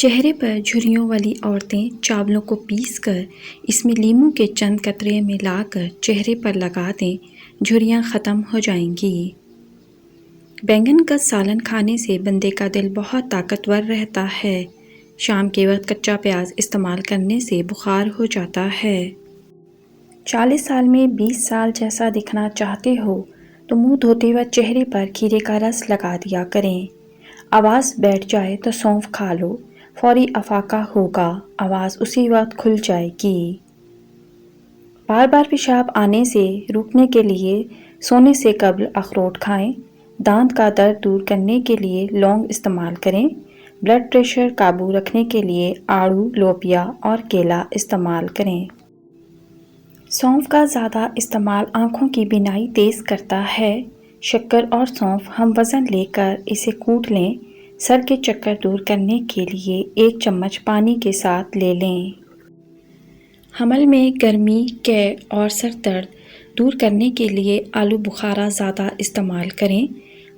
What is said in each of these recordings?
چہرے پر جھریوں والی عورتیں چاولوں کو پیس کر اس میں لیموں کے چند قطرے ملا کر چہرے پر لگا دیں، جھریاں ختم ہو جائیں گی۔ بینگن کا سالن کھانے سے بندے کا دل بہت طاقتور رہتا ہے۔ شام کے وقت کچا پیاز استعمال کرنے سے بخار ہو جاتا ہے۔ 40 سال میں 20 سال جیسا دکھنا چاہتے ہو تو منہ دھوتے وقت چہرے پر کھیرے کا رس لگا دیا کریں۔ آواز بیٹھ جائے تو سونف کھا لو، فوری افاقہ ہوگا، آواز اسی وقت کھل جائے گی۔ بار بار پیشاب آنے سے روکنے کے لیے سونے سے قبل اخروٹ کھائیں۔ دانت کا درد دور کرنے کے لیے لونگ استعمال کریں۔ بلڈ پریشر قابو رکھنے کے لیے آڑو، لوبیا اور کیلا استعمال کریں۔ سونف کا زیادہ استعمال آنکھوں کی بینائی تیز کرتا ہے۔ شکر اور سونف ہم وزن لے کر اسے کوٹ لیں۔ سر کے چکر دور کرنے کے لیے 1 چمچ پانی کے ساتھ لے لیں۔ حمل میں گرمی، قے اور سر درد دور کرنے کے لیے آلو بخارا زیادہ استعمال کریں۔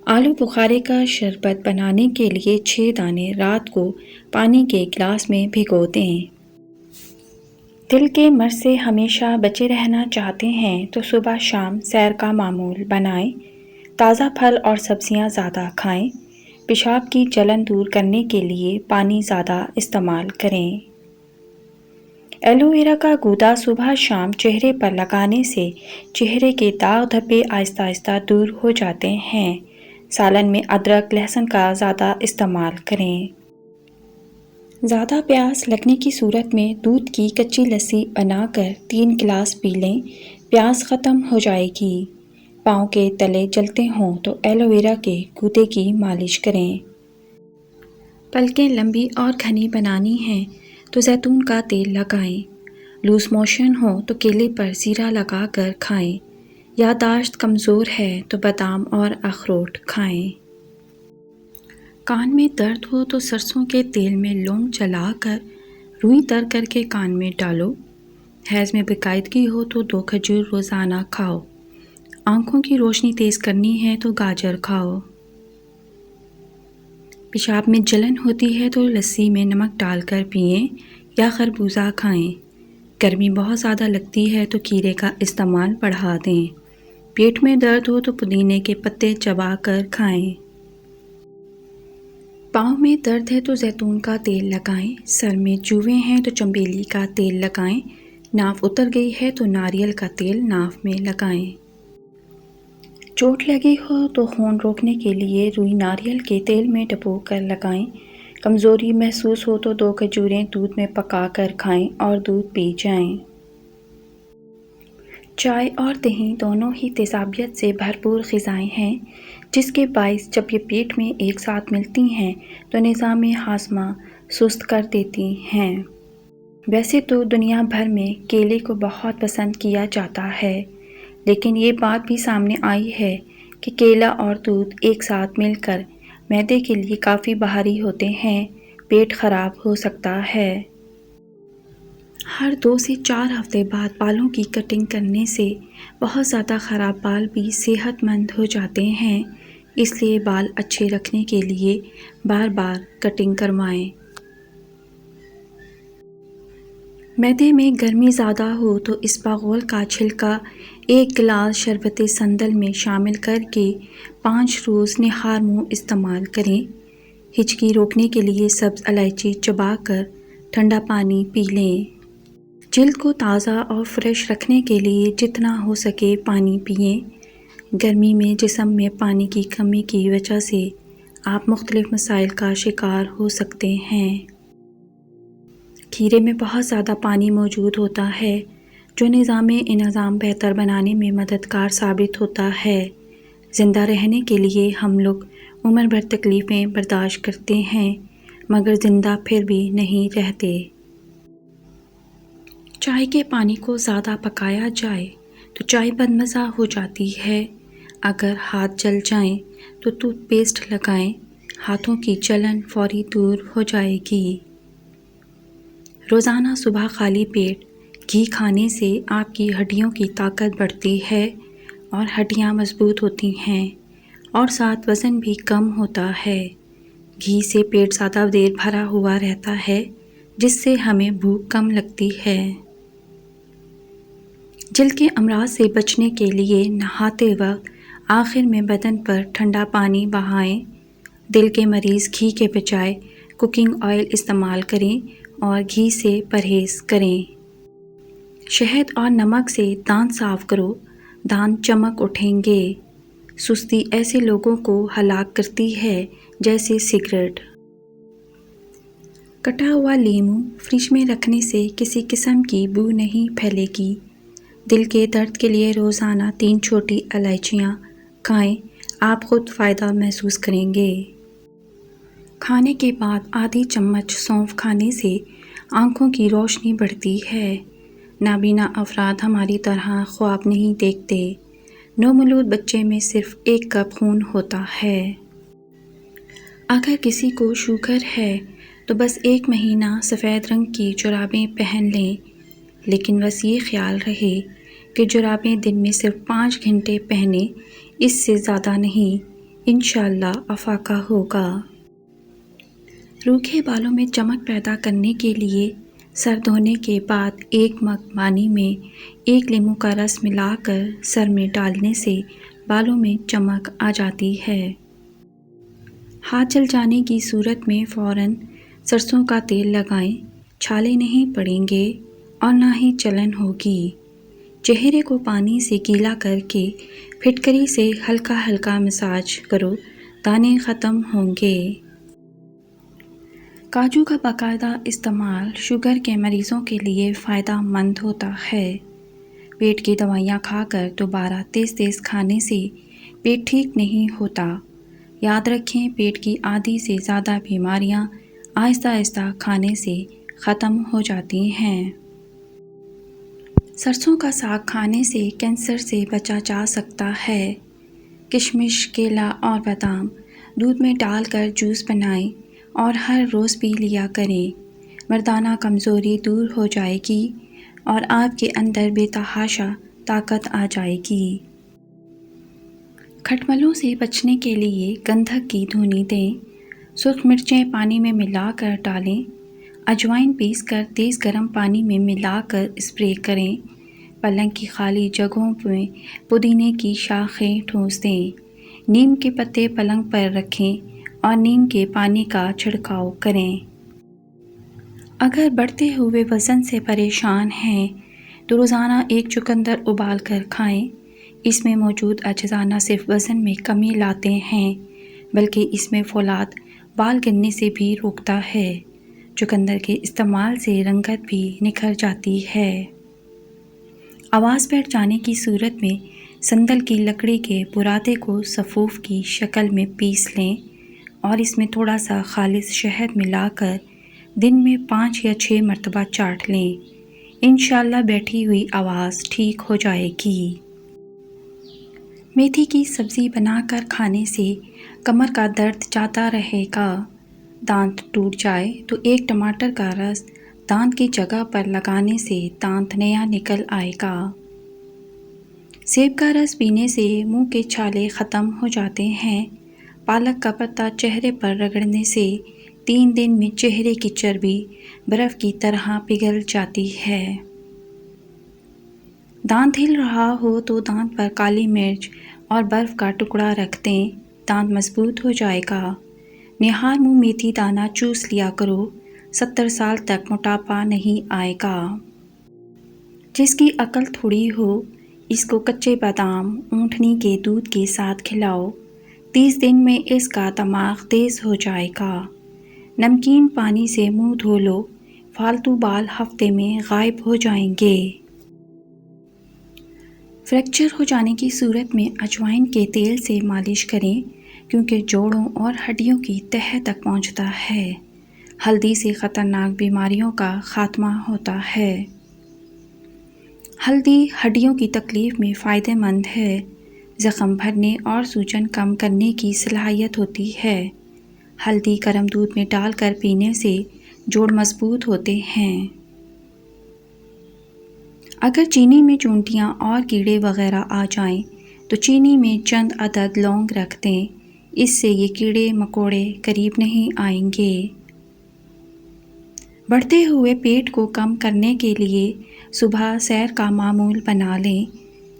آلو بخارے کا شربت بنانے کے لیے 6 دانے رات کو پانی کے گلاس میں بھگو دیں۔ دل کے مرض سے ہمیشہ بچے رہنا چاہتے ہیں تو صبح شام سیر کا معمول بنائیں۔ تازہ پھل اور سبزیاں زیادہ کھائیں۔ پیشاب کی جلن دور کرنے کے لیے پانی زیادہ استعمال کریں۔ ایلو ویرا کا گودا صبح شام چہرے پر لگانے سے چہرے کے داغ دھبے آہستہ آہستہ دور ہو جاتے ہیں۔ سالن میں ادرک، لہسن کا زیادہ استعمال کریں۔ زیادہ پیاس لگنے کی صورت میں دودھ کی کچی لسی بنا کر 3 گلاس پی لیں، پیاس ختم ہو جائے گی۔ پاؤں کے تلے جلتے ہوں تو ایلو ویرا کے گودے کی مالش کریں۔ پلکیں لمبی اور گھنی بنانی ہیں تو زیتون کا تیل لگائیں۔ لوز موشن ہو تو کیلے پر زیرہ لگا کر کھائیں۔ یادداشت کمزور ہے تو بادام اور اخروٹ کھائیں۔ کان میں درد ہو تو سرسوں کے تیل میں لونگ جلا کر روئی تر کر کے کان میں ڈالو۔ حیض میں باقاعدگی ہو تو 2 کھجور روزانہ کھاؤ۔ آنکھوں کی روشنی تیز کرنی ہے تو گاجر کھاؤ۔ پیشاب میں جلن ہوتی ہے تو لسی میں نمک ڈال کر پئیں یا خربوزہ کھائیں۔ گرمی بہت زیادہ لگتی ہے تو کھیرے کا استعمال بڑھا دیں۔ پیٹ میں درد ہو تو پودینے کے پتے چبا کر کھائیں۔ پاؤں میں درد ہے تو زیتون کا تیل لگائیں۔ سر میں جوئیں ہیں تو چنبیلی کا تیل لگائیں۔ ناف اتر گئی ہے تو ناریل کا تیل ناف میں لگائیں۔ چوٹ لگی ہو تو خون روکنے کے لیے روئی ناریل کے تیل میں ڈبو کر لگائیں۔ کمزوری محسوس ہو تو 2 کھجوریں دودھ میں پکا کر کھائیں اور دودھ پی جائیں۔ چائے اور دہی دونوں ہی تیزابیت سے بھرپور غذائیں ہیں، جس کے باعث جب یہ پیٹ میں ایک ساتھ ملتی ہیں تو نظام ہاضمہ سست کر دیتی ہیں۔ ویسے تو دنیا بھر میں کیلے کو بہت پسند کیا جاتا ہے، لیکن یہ بات بھی سامنے آئی ہے کہ کیلا اور دودھ ایک ساتھ مل کر معدے کے لیے کافی بھاری ہوتے ہیں، پیٹ خراب ہو سکتا ہے۔ ہر 2 سے 4 ہفتے بعد بالوں کی کٹنگ کرنے سے بہت زیادہ خراب بال بھی صحت مند ہو جاتے ہیں، اس لیے بال اچھے رکھنے کے لیے بار بار کٹنگ کروائیں۔ معدے میں گرمی زیادہ ہو تو اسپاغول کا چھلکا 1 گلاس شربت سندل میں شامل کر کے 5 روز نہار منہ استعمال کریں۔ ہچکی روکنے کے لیے سبز الائچی چبا کر ٹھنڈا پانی پی لیں۔ جلد کو تازہ اور فریش رکھنے کے لیے جتنا ہو سکے پانی پئیں۔ گرمی میں جسم میں پانی کی کمی کی وجہ سے آپ مختلف مسائل کا شکار ہو سکتے ہیں۔ کھیرے میں بہت زیادہ پانی موجود ہوتا ہے، جو نظام انہضام بہتر بنانے میں مددگار ثابت ہوتا ہے۔ زندہ رہنے کے لیے ہم لوگ عمر بھر تکلیفیں برداشت کرتے ہیں، مگر زندہ پھر بھی نہیں رہتے۔ چائے کے پانی کو زیادہ پکایا جائے تو چائے بدمزہ ہو جاتی ہے۔ اگر ہاتھ جل جائیں تو ٹوتھ پیسٹ لگائیں، ہاتھوں کی جلن فوری دور ہو جائے گی۔ روزانہ صبح خالی پیٹ گھی کھانے سے آپ کی ہڈیوں کی طاقت بڑھتی ہے اور ہڈیاں مضبوط ہوتی ہیں، اور ساتھ وزن بھی کم ہوتا ہے۔ گھی سے پیٹ زیادہ دیر بھرا ہوا رہتا ہے جس سے ہمیں بھوک کم لگتی ہے۔ جلد کے امراض سے بچنے کے لیے نہاتے وقت آخر میں بدن پر ٹھنڈا پانی بہائیں۔ دل کے مریض گھی کے بجائے کوکنگ آئل استعمال کریں اور گھی سے پرہیز کریں۔ شہد اور نمک سے دانت صاف کرو، دانت چمک اٹھیں گے۔ سستی ایسے لوگوں کو ہلاک کرتی ہے جیسے سگریٹ۔ کٹا ہوا لیموں فریج میں رکھنے سے کسی قسم کی بو نہیں پھیلے گی۔ دل کے درد کے لیے روزانہ 3 چھوٹی الائچیاں کھائیں، آپ خود فائدہ محسوس کریں گے۔ کھانے کے بعد آدھی چمچ سونف کھانے سے آنکھوں کی روشنی بڑھتی ہے۔ نابینا افراد ہماری طرح خواب نہیں دیکھتے۔ نومولود بچے میں صرف 1 کپ خون ہوتا ہے۔ اگر کسی کو شوگر ہے تو بس 1 مہینہ سفید رنگ کی جرابیں پہن لیں، لیکن بس یہ خیال رہے کہ جرابیں دن میں صرف 5 گھنٹے پہنیں، اس سے زیادہ نہیں۔ انشاءاللہ افاقہ ہوگا۔ روکھے بالوں میں چمک پیدا کرنے کے لیے سر دھونے کے بعد 1 مگ پانی میں 1 لیموں کا رس ملا کر سر میں ڈالنے سے بالوں میں چمک آ جاتی ہے۔ ہاتھ جل جانے کی صورت میں فوراً سرسوں کا تیل لگائیں، چھالے نہیں پڑیں گے اور نہ ہی جلن ہوگی۔ چہرے کو پانی سے گیلا کر کے پھٹکری سے ہلکا ہلکا مساج کرو، دانے ختم ہوں گے۔ کاجو کا باقاعدہ استعمال شوگر کے مریضوں کے لیے فائدہ مند ہوتا ہے۔ پیٹ کی دوائیاں کھا کر دوبارہ تیز کھانے سے پیٹ ٹھیک نہیں ہوتا۔ یاد رکھیں، پیٹ کی آدھی سے زیادہ بیماریاں آہستہ آہستہ کھانے سے ختم ہو جاتی ہیں۔ سرسوں کا ساگ کھانے سے کینسر سے بچا جا سکتا ہے۔ کشمش، کیلا اور بادام دودھ میں ڈال کر جوس بنائیں اور ہر روز پی لیا کریں۔ مردانہ کمزوری دور ہو جائے گی اور آپ کے اندر بے تحاشا طاقت آ جائے گی۔ کھٹملوں سے بچنے کے لیے گندھک کی دھونی دیں۔ سرخ مرچیں پانی میں ملا کر ڈالیں۔ اجوائن پیس کر تیز گرم پانی میں ملا کر اسپرے کریں۔ پلنگ کی خالی جگہوں میں پودینے کی شاخیں ٹھونس دیں۔ نیم کے پتے پلنگ پر رکھیں اور نیم کے پانی کا چھڑکاؤ کریں۔ اگر بڑھتے ہوئے وزن سے پریشان ہیں تو روزانہ 1 چقندر ابال کر کھائیں۔ اس میں موجود اجزاء نہ صرف وزن میں کمی لاتے ہیں بلکہ اس میں فولاد بال گرنے سے بھی روکتا ہے۔ چقندر کے استعمال سے رنگت بھی نکھر جاتی ہے۔ آواز بیٹھ جانے کی صورت میں سندل کی لکڑی کے برادے کو سفوف کی شکل میں پیس لیں اور اس میں تھوڑا سا خالص شہد ملا کر دن میں 5 یا 6 مرتبہ چاٹ لیں۔ انشاءاللہ بیٹھی ہوئی آواز ٹھیک ہو جائے گی۔ میتھی کی سبزی بنا کر کھانے سے کمر کا درد جاتا رہے گا۔ دانت ٹوٹ جائے تو 1 ٹماٹر کا رس دانت کی جگہ پر لگانے سے دانت نیا نکل آئے گا۔ سیب کا رس پینے سے منہ کے چھالے ختم ہو جاتے ہیں۔ پالک کا پتا چہرے پر رگڑنے سے 3 دن میں چہرے کی چربی برف کی طرح پگھل جاتی ہے۔ دانت ہل رہا ہو تو دانت پر کالی مرچ اور برف کا ٹکڑا رکھ دیں، دانت مضبوط ہو جائے گا۔ نہار منہ میتھی دانہ چوس لیا کرو، 70 سال تک موٹاپا نہیں آئے گا۔ جس کی عقل تھوڑی ہو اس کو کچے بادام اونٹنی کے دودھ کے ساتھ کھلاؤ، 30 دن میں اس کا دماغ تیز ہو جائے گا۔ نمکین پانی سے منہ دھو لو، فالتو بال ہفتے میں غائب ہو جائیں گے۔ فریکچر ہو جانے کی صورت میں اجوائن کے تیل سے مالش کریں کیونکہ جوڑوں اور ہڈیوں کی تہہ تک پہنچتا ہے۔ ہلدی سے خطرناک بیماریوں کا خاتمہ ہوتا ہے۔ ہلدی ہڈیوں کی تکلیف میں فائدہ مند ہے۔ زخم بھرنے اور سوجن کم کرنے کی صلاحیت ہوتی ہے۔ ہلدی گرم دودھ میں ڈال کر پینے سے جوڑ مضبوط ہوتے ہیں۔ اگر چینی میں چونٹیاں اور کیڑے وغیرہ آ جائیں تو چینی میں چند عدد لونگ رکھ دیں، اس سے یہ کیڑے مکوڑے قریب نہیں آئیں گے۔ بڑھتے ہوئے پیٹ کو کم کرنے کے لیے صبح سیر کا معمول بنا لیں۔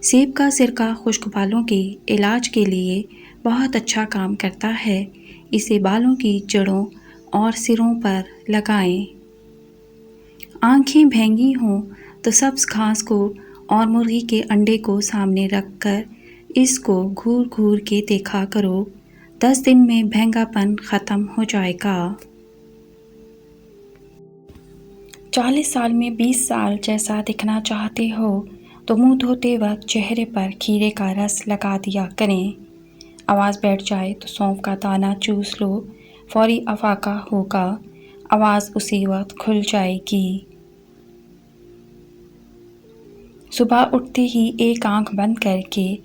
سیب کا سرکہ خشک بالوں کے علاج کے لیے بہت اچھا کام کرتا ہے۔ اسے بالوں کی جڑوں اور سروں پر لگائیں۔ آنکھیں بھینگی ہوں تو سبز گھاس کو اور مرغی کے انڈے کو سامنے رکھ کر اس کو گھور گھور کے دیکھا کرو۔ 10 دن میں بھینگا پن ختم ہو جائے گا۔ 40 سال میں 20 سال جیسا دکھنا چاہتے ہو تو منہ دھوتے وقت چہرے پر کھیرے کا رس لگا دیا کریں۔ آواز بیٹھ جائے تو سونف کا دانہ چوس لو، فوری افاقہ ہوگا، آواز اسی وقت کھل جائے گی۔ صبح اٹھتے ہی ایک آنکھ بند کر کے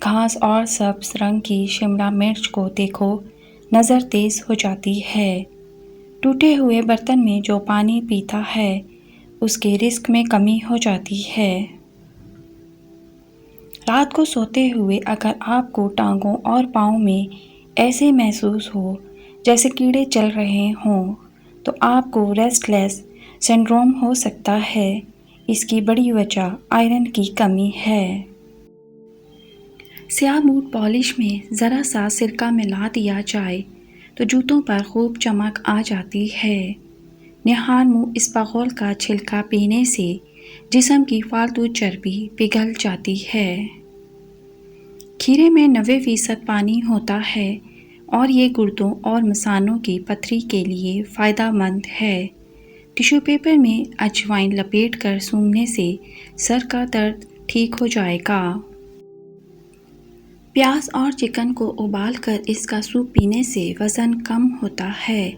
گھاس اور سبز رنگ کی شملہ مرچ کو دیکھو، نظر تیز ہو جاتی ہے۔ ٹوٹے ہوئے برتن میں جو پانی پیتا ہے اس کے رزق میں کمی ہو جاتی ہے۔ رات کو سوتے ہوئے اگر آپ کو ٹانگوں اور پاؤں میں ایسے محسوس ہو جیسے کیڑے چل رہے ہوں تو آپ کو ریسٹ لیس سنڈروم ہو سکتا ہے۔ اس کی بڑی وجہ آئرن کی کمی ہے۔ سیاہ بوٹ پالش میں ذرا سا سرکہ ملا دیا جائے تو جوتوں پر خوب چمک آ جاتی ہے۔ نہار منہ اسپغول کا چھلکا پینے سے جسم کی فالتو چربی پگھل جاتی ہے۔ کھیرے میں 90% پانی ہوتا ہے اور یہ گردوں اور مثانوں کی پتھری کے لیے فائدہ مند ہے۔ ٹیشو پیپر میں اجوائن لپیٹ کر سونگھنے سے سر کا درد ٹھیک ہو جائے گا۔ پیاز اور چکن کو ابال کر اس کا سوپ پینے سے وزن کم ہوتا ہے۔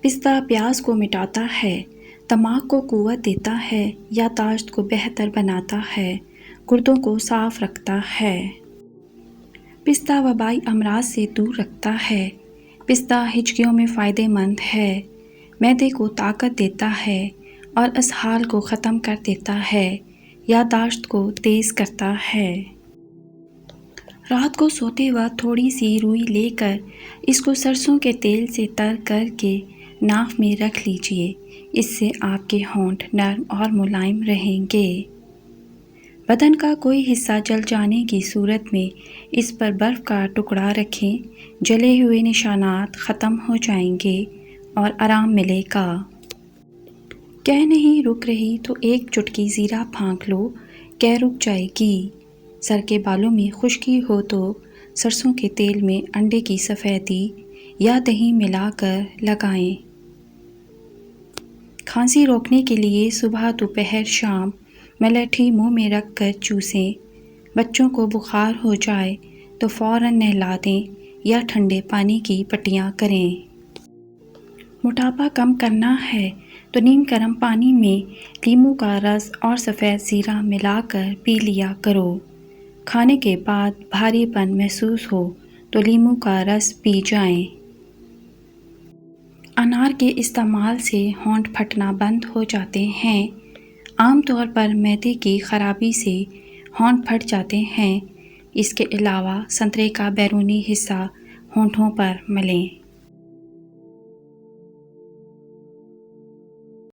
پستہ پیاز کو مٹاتا ہے، دماغ کو قوت دیتا ہے، یادداشت کو بہتر بناتا ہے، گردوں کو صاف رکھتا ہے۔ پستہ وبائی امراض سے دور رکھتا ہے۔ پستہ ہچکیوں میں فائدہ مند ہے، معدے کو طاقت دیتا ہے اور اسہال کو ختم کر دیتا ہے، یادداشت کو تیز کرتا ہے۔ رات کو سوتے وقت تھوڑی سی روئی لے کر اس کو سرسوں کے تیل سے تر کر کے ناک میں رکھ لیجئے، اس سے آپ کے ہونٹ نرم اور ملائم رہیں گے۔ بدن کا کوئی حصہ جل جانے کی صورت میں اس پر برف کا ٹکڑا رکھیں، جلے ہوئے نشانات ختم ہو جائیں گے اور آرام ملے گا۔ کہہ نہیں رک رہی تو ایک چٹکی زیرہ پھونک لو، کہہ رک جائے گی۔ سر کے بالوں میں خشکی ہو تو سرسوں کے تیل میں انڈے کی سفیدی یا دہی ملا کر لگائیں۔ کھانسی روکنے کے لیے صبح دوپہر شام ملیٹھی منہ میں رکھ کر چوسیں۔ بچوں کو بخار ہو جائے تو فوراً نہلا دیں یا ٹھنڈے پانی کی پٹیاں کریں۔ موٹاپا کم کرنا ہے تو نیم گرم پانی میں لیموں کا رس اور سفید زیرہ ملا کر پی لیا کرو۔ کھانے کے بعد بھاری پن محسوس ہو تو لیموں کا رس پی جائیں۔ انار کے استعمال سے ہونٹ پھٹنا بند ہو جاتے ہیں۔ عام طور پر معدے کی خرابی سے ہونٹ پھٹ جاتے ہیں۔ اس کے علاوہ سنترے کا بیرونی حصہ ہونٹوں پر ملیں۔